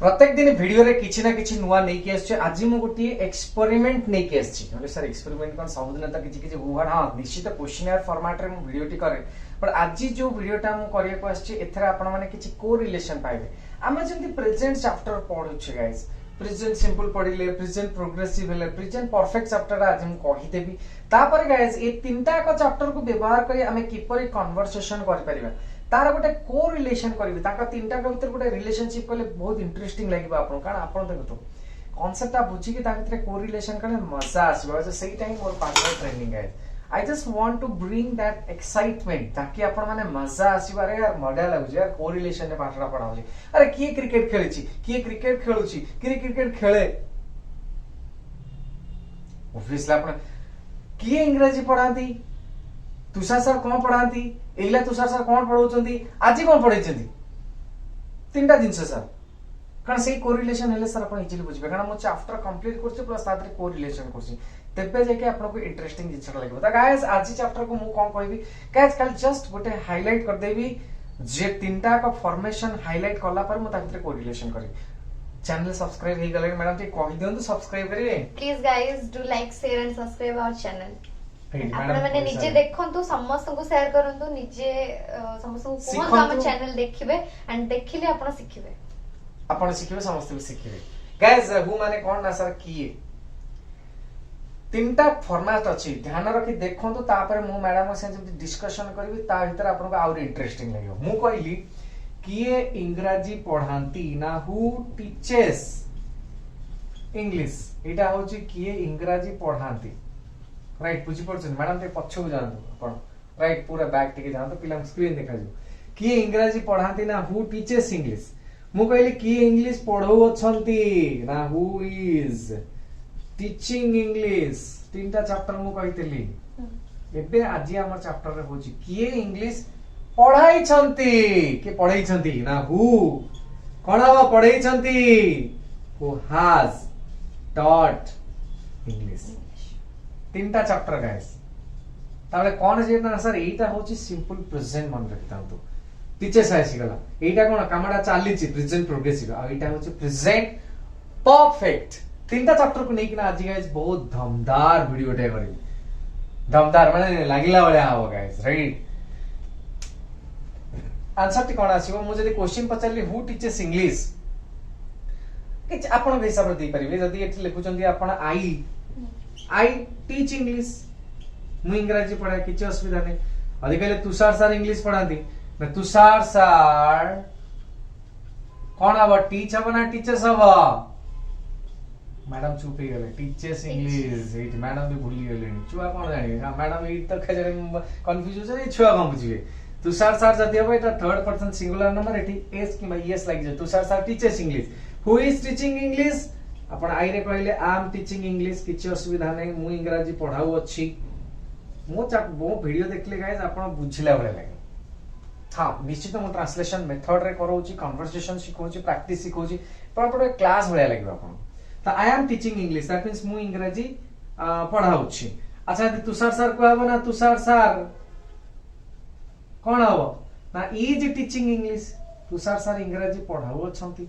प्रत्येक दिन वीडियो रे किछि ना किछि नुआ नै के आछे। आज मु गोटी एक्सपेरिमेंट नै के आछी। म्हणजे सर एक्सपेरिमेंट कोन सब दिन त किछि किछि हुआ हां निश्चित क्वेश्चनर फॉर्मेट रे मु वीडियो टी करे, पर आज जो वीडियोटा मु करिया को आछी एथरा आपण माने किछि को रिलेशन पाइबे। आमे जंती प्रेजेंट चैप्टर पढु छ गाइस, प्रेजेंट सिंपल पढिले, प्रेजेंट प्रोग्रेसिव हेले, प्रेजेंट परफेक्ट चैप्टर आज मु कहि देबी। तापर गाइस ए तीनटा को चैप्टर को व्यवहार करी आमे किपरि कन्वर्सेशन करि परिबा, तार गोटे को रिलेशन करिवे। ताका तीनटा के भीतर गोटे रिलेशनशिप कले बहुत इंटरेस्टिंग लागिबा आपन, कारण आपन देखतो कांसेप्ट आ बुझी कि ता भीतर को रिलेशन कले मजा आसीबा। जो सही टाइम मोर पार्टनर ट्रेनिंग है, I just want to bring that excitement ताकि आपन माने मजा आसीबा। रे यार मजा लागु यार को रिलेशन ने पाठरा पढाउची। अरे किए क्रिकेट खेलिची, किए क्रिकेट खेलुची, किए क्रिकेट खेले, ऑब्वियसली आपन किए इंग्रजी पढाती, तुषार सर कौन पढ़ाती, एइला तुषार सर कौन पढ़ाउछंती, आजि कौन पढ़ाइछंती, तीनटा जिंस सर। कारण से कोरिलेशन हेले सर अपन इजिली बुझबे, कारण मो चैप्टर कंप्लीट करछि प्लस तादरे कोरिलेशन करछि, तेबे जे के आपन को इंटरेस्टिंग जिंस लागबो। त गाइस आज चैप्टर को मु कोन कहबी गाइस, कल जस्ट गोटे हाइलाइट कर देबी जे तीनटा का फॉर्मेशन हाइलाइट करला पर मु ता भीतर कोरिलेशन करी। चैनल सब्सक्राइब हे गले मैडम टी कहि दियंतु सब्सक्राइब करिवे please guys, do like share and subscribe our channel. आपण माने निजे देखंतु, समस्त को शेयर करंतु, निजे समस्त को कोन हम चैनल देखिबे एंड देखिले आपण सिखिबे, आपण सिखिबे, समस्त भी सिखिबे। गाइस हु माने कोन ना सर किए तीनटा फॉर्मेट अछि, ध्यान रखि देखंतु। तापर मु मैडम से जब डिस्कशन करबी ता भीतर आपण को और इंटरेस्टिंग लागो। मु कहली किए इंग्रजी पढांती ना, हु टीचेस इंग्लिश। एटा होची किए इंग्रजी पढांती, राइट बुझी पड़छन मैडम ते पछो जानतो अपन, राइट पूरा बैक टिके जानतो, पिला स्क्रीन देखा जो किए इंग्रजी पढांती ना, हु टीचेस इंग्लिश। मु कहली किए इंग्लिश पढौ अछंती ना, हु इज टीचिंग इंग्लिश। तीनटा चैप्टर मु कहितली। एबे आज हमर चैप्टर रे होची किए इंग्लिश पढाई छंती, के पढाई छंती ना, हु कोनवा पढाई छंती, हु हैज टॉट इंग्लिश। तीनटा चैप्टर गाइस। ताबले कोन जे ना सर एटा होची सिंपल प्रेजेंट मन रखतांतु, टीचर्स आसी गला। एटा कोन कामडा चाली छि प्रेजेंट प्रोग्रेसिव, आ एटा होची प्रेजेंट परफेक्ट। तीनटा चैप्टर को नेकिना आज गाइस बहुत धमदार वीडियो टे करी। धमदार माने लागिला वाला हो गाइस, राइट। आंसर टी कोन आसीबो, मु जदी क्वेश्चन पचारली हु टीचर्स इंग्लिश कि आपण हिसाब रे दे परिबे। जदी एठी लिखुचंदी आपण आई टीच इंग्लिश, मु इंग्रजी पढ़ा, किसी असुविधा नहीं। अधिक कहले तुषार सर इंग्लिश पढ़ाती ना, तुषार सर कौन हम टीच हम ना टीचर्स हम। मैडम चुप ही गले, टीचर्स इंग्लिश एट मैडम भी भूली गले, छुआ कौन जानी। हां मैडम एट तक खजरे कंफ्यूज हो जाय, छुआ कौन बुझिबे। तुषार सर जदी हो एटा थर्ड पर्सन सिंगुलर नंबर, एठी एस कि एस लाग जे, Tushar sir teaches English, who is teaching English. आपण आई रे कहले आई एम टीचिंग इंग्लिश, किछि असुविधा नै, मु इंग्रजी पढाउ अछि। मो वीडियो देखले गाइस आपण बुझिला भले लागे। हां निश्चित मो ट्रांसलेशन मेथड रे करौची, कन्वर्सेशन सिखौची, प्रैक्टिस सिखौची, पर आपण क्लास भले लागे आपण। त I am teaching English that means मु इंग्रजी पढाउ छी। अच्छा यदि तुषार सर को हबो ना, तुषार सर कोन हबो ना, is teaching English, Tushar sir इंग्रजी पढाउ अछंती।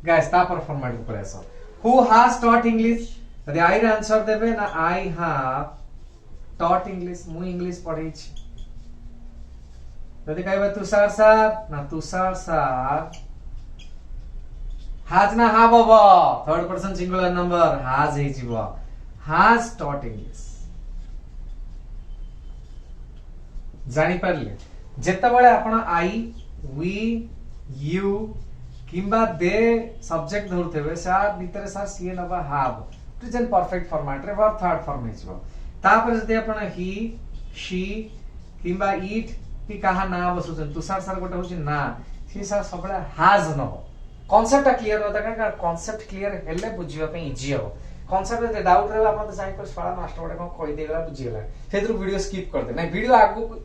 गाइस तापर फॉर्मेट को पळेसो, हु हैज टॉट इंग्लिश। यदि आई रे आंसर देबे ना, आई हैव टॉट इंग्लिश, मु इंग्लिश पढै छी। यदि कहबे तुषार सर ना, तुषार सर हैज ना हैव हबो, third person singular number has हे जीवो, हैज टॉट इंग्लिश। जानि परले जेते बेले आपण आई, वी, यू किंबा दे सब्जेक्ट धरथेबे, सार भीतर सार सी नबा हैव, प्रेजेंट परफेक्ट फॉर्मेट रे वर थर्ड फॉर्म हिजबो। तापर जदि आपण ही, शी किंबा इट की कहा ना बसुचन, तुषार सर गोटे होची ना, सी सर सबले हैज नबो। कांसेप्ट क्लियर होता का, कांसेप्ट क्लियर हेले बुझिबा पे इजी हो। कांसेप्ट रे डाउट रे आपण त चाहि पर साला मास्टर गोटे कोन कहि देला बुझिला, सेतरु वीडियो स्किप कर दे ना, वीडियो आगु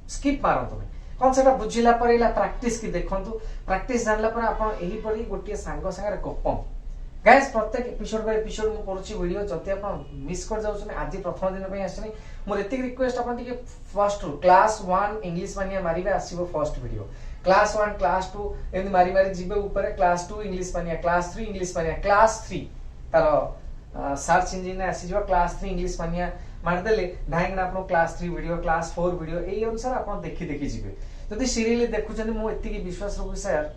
स्किप मारंतु नै। कांसेप्ट बुझिला पर इला प्रैक्टिस की देखंतु, प्रैक्टिस जानला पर आपण एही परी गोटे सांग संगे गपम गाइस प्रत्येक एपिसोड बाय एपिसोड मु करूची वीडियो जति आपण मिस कर जाउछन आज प्रथम दिन पे आछनी मोर एतिक रिक्वेस्ट आपण टिके फर्स्ट क्लास 1 इंग्लिश मानिया मारिबे आसीबो फर्स्ट वीडियो क्लास 1 क्लास 2 एमि मारी मारी जिबे ऊपर क्लास 2 इंग्लिश मानिया क्लास 3 इंग्लिश मानिया क्लास 3 तार सर्च इंजन ने आसी जो क्लास 3 इंग्लिश मानिया मार देले ढाइंग आपण क्लास 3 वीडियो क्लास 4 वीडियो एई अनुसार आपण देखि देखि जिबे जदि सीरियली देखुछन मु एतिक विश्वास रखु सर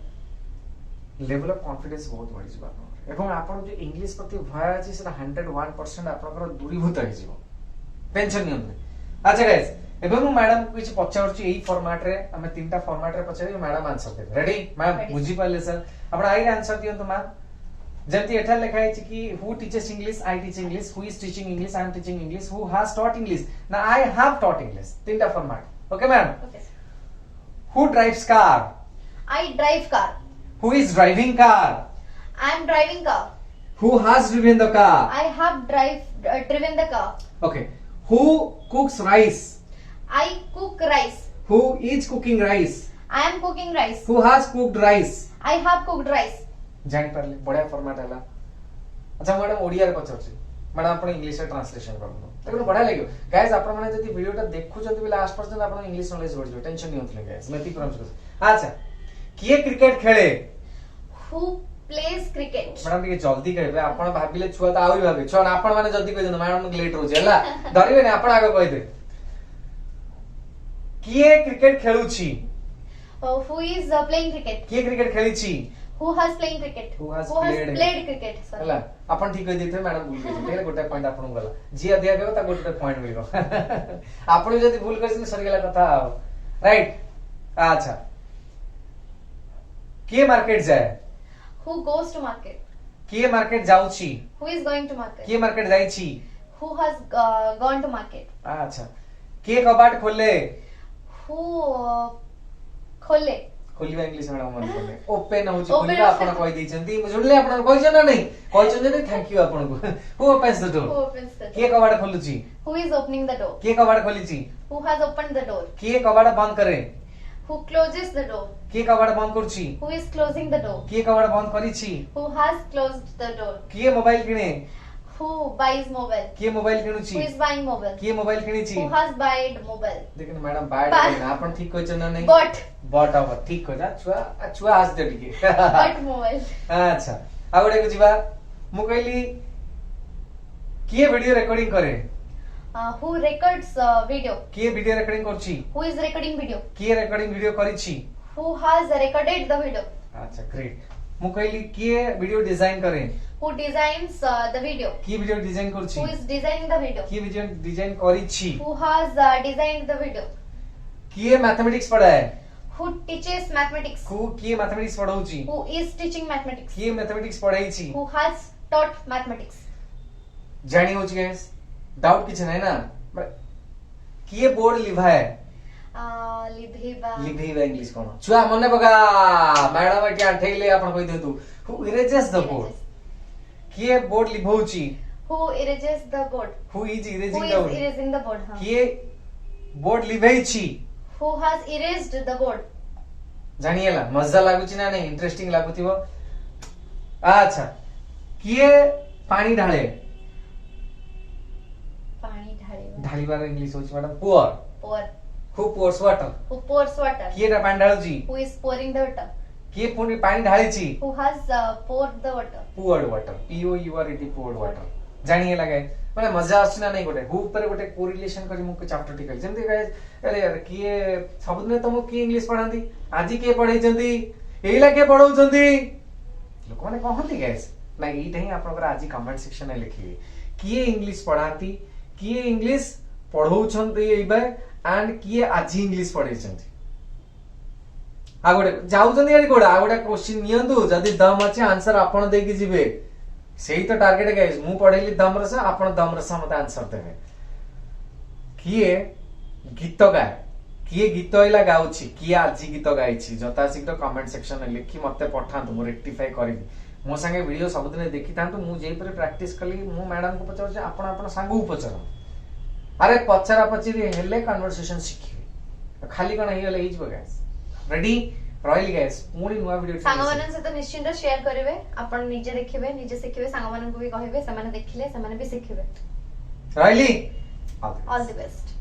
लेवल ऑफ कॉन्फिडेंस बहुत बढ़ी जिबा एवं आपण जो इंग्लिश प्रति भय अछि सेटा 101% आपनकर दूरीभूत हो जिवो टेंशन नहीं होते अच्छा गाइस एवं मु मैडम को किछ पचारछि एई फॉर्मेट रे हमें तीनटा फॉर्मेट रे पचारि मैडम आंसर देबे रेडी मैम बुझी पाले सर आपण आइ आंसर दियंत मैम जेंति एठा लिखा है कि who teaches English I teach English who is teaching English I am teaching English who has taught English ना आई हैव टॉट इंग्लिश तीनटा format okay ma'am who drives car I drive car who is driving car I am driving car. Who has driven the car? I have driven the car. Okay. Who cooks rice? I cook rice. Who is cooking rice? I am cooking rice. Who has cooked rice? I have cooked rice. जानि पारले बढ़िया format हला अच्छा madam Odia रे पचरछि madam आपण English रे translation करनो तको बढ़िया लागो गाइस आपण माने जति वीडियोटा देखु जति भी लास्ट पर्यंत आपण इंग्लिश नॉलेज बढ़ जो टेंशन नहीं होतले गाइस मेथी प्रॉमिस अच्छा किए क्रिकेट खेले Who plays cricket? मैडम टिके जल्दी कहबे आपण भाबिले छुआ त आउरी भाबे छुआ आपण माने जल्दी कहि देनो मैडम लेट हो जेला डरिबे नै आपण आगे कहि दे किए क्रिकेट खेलुछि Who is playing cricket? किए क्रिकेट खेलिछि Who has playing cricket? Who has played cricket? Sorry. हला आपण ठीक कहि देथे मैडम भूल गेछि तेरे गोटे पॉइंट आपण गला जिया दिया गेबो ता गोटे पॉइंट मिलबो आपण जदी भूल करछिन सरी गेला कथा राइट अच्छा किए मार्केट जाय Who goes to market? किए मार्केट जाउछि Who is going to market? किए मार्केट जाइछि Who has gone to market? अच्छा किए कबाट खोले Who खोले? खोलिबा इंग्लिश मैडम मन खोले ओपन होछि खोलिबा आपण कहि दैछंती जुडले आपण कहि जना नै कहि जने थैंक यू आपण को who opens the door Who opens the door? किए कबाट खोलुछि Who is opening the door? किए कबाट खोलिछि Who has opened the door? किए कबाट बंद करे Who closes the door? किए कबाट बंद करछि Who is closing the door? किए कबाट बंद करिछि Who has closed the door? किए मोबाइल किने Who buys mobile? किए मोबाइल Who किनुछि is buying mobile? किए मोबाइल किनिछि Who has bought mobile? देखिन मैडम बाय ना आपण ठीक कहि जना नै Bought. बट अब ठीक कहि छुआ छुआ हस दे टिके Bought mobile. अच्छा आ गोटे को जिबा मु कहली किए वीडियो रिकॉर्डिंग करे Who records video? किए वीडियो रिकॉर्डिंग करछि Who is recording video? किए रिकॉर्डिंग वीडियो करिछि Who has recorded the video? अच्छा ग्रेट मु कहली किए वीडियो डिजाइन करे Who designs the video? किए वीडियो डिजाइन करछि Who is designing the video? किए वीडियो डिजाइन करिछि Who has designed the video? किए मैथमेटिक्स पढ़ाए Who teaches mathematics? किए मैथमेटिक्स पढ़ाउछि Who is teaching mathematics? किए mathematics पढ़ाइछि Who has taught mathematics? जानी होछि गाइस डाउट किछ नै ना किए बोर्ड लिभाए लिभिबा इंग्लिश कोन छुआ मने बगा मैडम एटी आठैले आपण कहि देतु हु इरेजेस द बोर्ड किए बोर्ड लिभौछि Who erases the board? Who is Who erasing is the board erasing the board? किए बोर्ड लिभैछि Who has erased the board? जानिएला मजा लागुछि ना नै इंटरेस्टिंग लागुथिबो अच्छा किए पानी ढाळे पानी ढाळिबा ढाळिबार इंग्लिश होछि madam pour pour. Who pours water Who pours water? किए पानी ढाळुछि Who is pouring the water? किए पुनी पानी ढाळिछि Who has poured the water? Poured water P O U R E D poured water जानिए लगे माने मजा आछि ना नै गोटे हु ऊपर गोटे कोरिलेशन करी मुके चैप्टर टिकल जेमति गाइस अरे यार किए सबदिने तुम की इंग्लिश पढांती आजि के पढैचंती एइला के पढौचंती लोक माने कहंती गाइस ना एइटा ही आपनकर आजि कमेंट सेक्शन में लिखिबे किए इंग्लिश पढांती किए इंग्लिश पढौचंती एइबे एंड किए आजि इंग्लिश पढैचंती आ गोटे जाउचंती एडी गोडा आ गोटे क्वेश्चन नियंतु जदी दम अछि आंसर आपण देकी जिवे सेही तो टार्गेट गाइस मु पढैली दम रस आपण दम रस मते आंसर देबे किए गीत गाए किए गीत इला गाउछि किए आजि गीत गाइछि जता शीघ्र कमेंट सेक्शन में लिखि मते पठांतु मु रेक्टिफाई करबी मो संगे वीडियो सब दिन देखितांतु मु जेई पर प्रैक्टिस कली मु मैडम को पचार आपण आपण सांगू पचार अरे पचरा पचरी हेले कन्वर्सेशन शिखिबे खाली कोन हेले हिज गाइस रेडी ରହିଲି गाइस ପୁଣି ନୂଆ ଭିडिଓ ସାଙ୍ଗମାନଙ୍କ ସହିତ ନିଶ୍ଚିନ୍ତ शेयर କରିବେ ଆପଣ ନିଜେ ଦେଖିବେ ନିଜେ ଶିଖିବେ ସାଙ୍ଗମାନଙ୍କୁ ବି କହିବେ ସେମାନେ ଦେଖିଲେ ସେମାନେ ବି ଶିଖିବେ ରହିଲି ଅଲ୍ ଦି ବେଷ୍ଟ